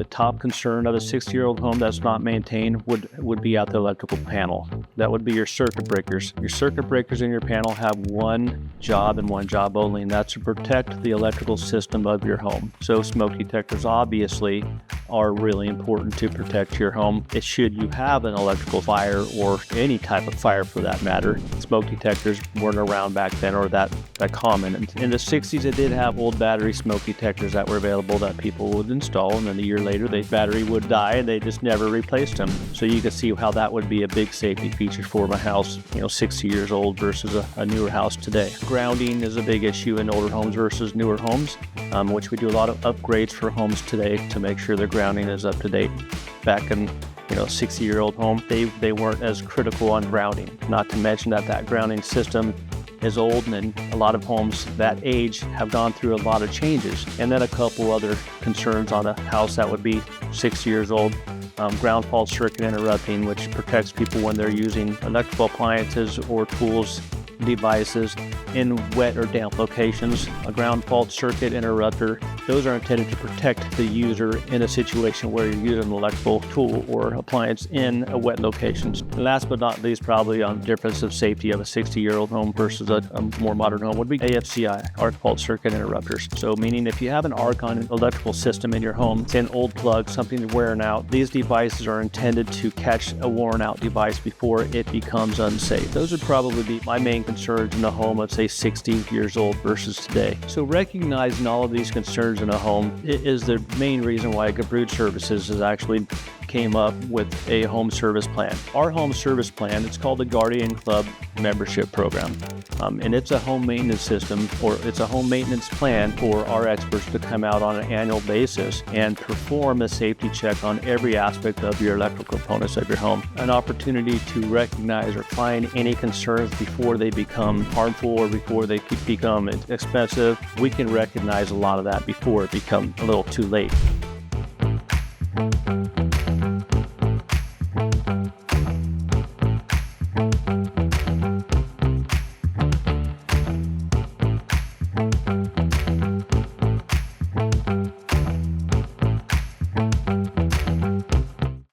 The top concern of a 60-year-old home that's not maintained would be at the electrical panel. That would be your circuit breakers. Your circuit breakers in your panel have one job and one job only, and that's to protect the electrical system of your home. So smoke detectors obviously are really important to protect your home. Should you have an electrical fire or any type of fire for that matter, smoke detectors weren't around back then or that common. In the 60s, it did have old battery smoke detectors that were available that people would install, and then a year later the battery would die and they just never replaced them. So you can see how that would be a big safety feature for my house, 60 years old versus a newer house today. Grounding is a big issue in older homes versus newer homes, which we do a lot of upgrades for homes today to make sure their grounding is up to date. Back in 60-year-old home, they weren't as critical on grounding. Not to mention that grounding system is old, and a lot of homes that age have gone through a lot of changes. And then a couple other concerns on a house that would be 60 years old. Ground fault circuit interrupting, which protects people when they're using electrical appliances or tools, devices in wet or damp locations. A ground fault circuit interrupter, those are intended to protect the user in a situation where you're using an electrical tool or appliance in a wet location. And last but not least, probably on the difference of safety of a 60-year-old home versus a more modern home would be AFCI, arc fault circuit interrupters. So meaning if you have an arc-on electrical system in your home, say an old plug, something wearing out, these devices are intended to catch a worn out device before it becomes unsafe. Those would probably be my main concerns in a home of say 60 years old versus today. So recognizing all of these concerns in a home is the main reason why Gubruds Services has actually came up with a home service plan. Our home service plan, it's called the Guardian Club membership program. And it's a home maintenance system, or it's a home maintenance plan for our experts to come out on an annual basis and perform a safety check on every aspect of your electrical components of your home. An opportunity to recognize or find any concerns before they become harmful or before they become expensive. We can recognize a lot of that before it becomes a little too late.